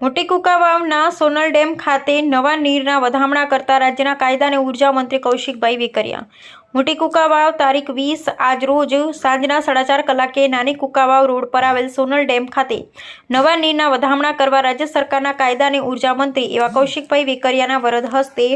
મોટી કુંકાવાવના સોનલ ડેમ ખાતે નવા નીરના વધામણા કરતા રાજ્યના કાયદા અને ઉર્જા મંત્રી કૌશિકભાઈ વેકરિયા. મોટી કુંકાવાવ તારીખ 20 આજરોજ સાંજના 4:30 કલાકે નાની કુંકાવાવ રોડ પર આવેલ સોનલ ડેમ ખાતે નવા નીરના વધામણા કરવા રાજ્ય સરકારના કાયદા અને ઉર્જા મંત્રી એવા કૌશિકભાઈ વેકરિયાના વરદ હસ્તે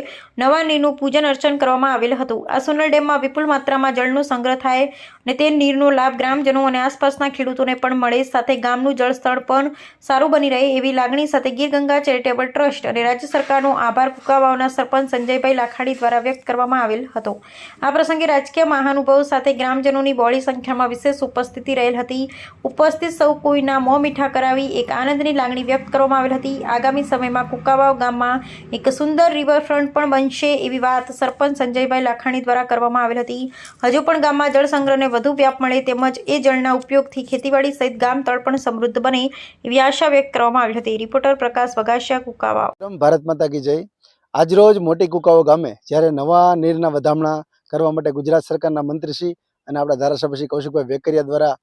નવા નીરનું પૂજન અર્ચન કરવામાં આવેલ હતું. આ સોનલ ડેમમાં વિપુલ માત્રામાં જળનો સંગ્રહ થાય અને તે નીરનો લાભ ગ્રામજનો અને આસપાસના ખેડૂતોને પણ મળે, સાથે ગામનું જળસ્તર પણ સારું બની રહે એવી લાગણી સાથે ગીર ગંગા ચેરિટેબલ ટ્રસ્ટ અને રાજ્ય સરકારનો આભાર કુંકાવાવના સરપંચ સંજયભાઈ લાખાણી દ્વારા વ્યક્ત કરવામાં આવેલ હતો. આ પ્રસંગે રાજકીય મહાનુભાવો સાથે ગ્રામજનોની બહોળી સંખ્યામાં વિશેષ ઉપસ્થિતિ રહેલ હતી. ઉપસ્થિત સૌ કોઈના મોં મીઠા કરાવી એક આનંદની લાગણી વ્યક્ત કરવામાં આવેલ હતી. આગામી સમયમાં કુંકાવાવ ગામમાં એક સુંદર રિવરફ્રન્ટ પણ બનશે એવી વાત સરપંચ સંજયભાઈ લાખાણી દ્વારા કરવામાં આવેલ હતી. હજુ પણ ગામમાં જળ સંગ્રહને વધુ વ્યાપ મળે તેમજ એ જળના ઉપયોગથી ખેતીવાડી સહિત ગામ તળ પણ સમૃદ્ધ બને એવી આશા વ્યક્ત કરવામાં આવી હતી. રિપોર્ટર પ્રકાશ વગાસિયા, કુંકાવાવ. ભારત માતા કી જય. આજરોજ મોટી કુંકાવાવ ગામે જ્યારે નવા નીરના વધામણા કરવા માટે ગુજરાત સરકારના મંત્રીશ્રી અને આપણા ધારાસભ્ય શ્રી કૌશિકભાઈ વેકરિયા દ્વારા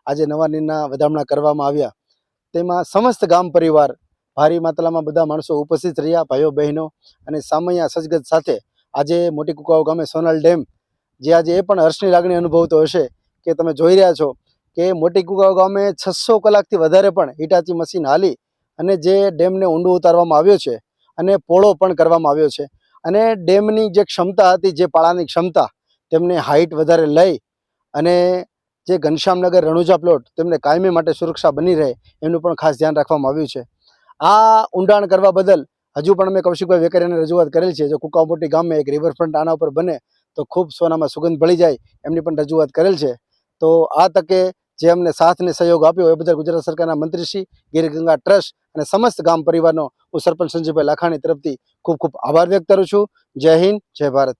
આજે નવા નીરના વધામણા કરવામાં આવ્યા. તેમાં સમસ્ત ગામ પરિવાર ભારી માત્રામાં બધા માણસો ઉપસ્થિત રહ્યા, ભાઈઓ બહેનો અને સામૈયા સજગત સાથે આજે મોટી કુંકાવાવ ગામે સોનલ ડેમ જે આજે એ પણ હર્ષની લાગણી અનુભવતો હશે કે તમે જોઈ રહ્યા છો કે મોટી કુંકાવાવ ગામે 600 કલાકથી વધારે પણ હિટાચી મશીન હાલી અને જે ડેમને ઊંડું ઉતારવામાં આવ્યો છે અને પોળો પણ કરવામાં આવ્યો છે. અને ડેમની જે ક્ષમતા હતી, જે પાળાની ક્ષમતા, તેમને હાઇટ વધારે લઈ અને જે ઘનશ્યામનગર રણુજા પ્લોટ તેમને કાયમી માટે સુરક્ષા બની રહે એનું પણ ખાસ ધ્યાન રાખવામાં આવ્યું છે. આ ઊંડાણ કરવા બદલ હજુ પણ અમે કૌશિકભાઈ વેકરિયાને રજૂઆત કરેલ છે. જો કુંકાવાવ મોટી ગામે એક રિવરફ્રન્ટ આના ઉપર બને તો ખૂબ સોનામાં સુગંધ ભળી જાય એમની પણ રજૂઆત કરેલ છે. તો આ તકે જે અમને સાથ અને સહયોગ આપ્યો એ બદલ ગુજરાત સરકારના મંત્રીશ્રી, ગીર ગંગા ટ્રસ્ટ અને સમસ્ત ગામ પરિવારનો હું સરપંચ સંજયભાઈ લાખાણી તરફથી ખૂબ ખૂબ આભાર વ્યક્ત કરું છું. જય હિન્દ, જય ભારત.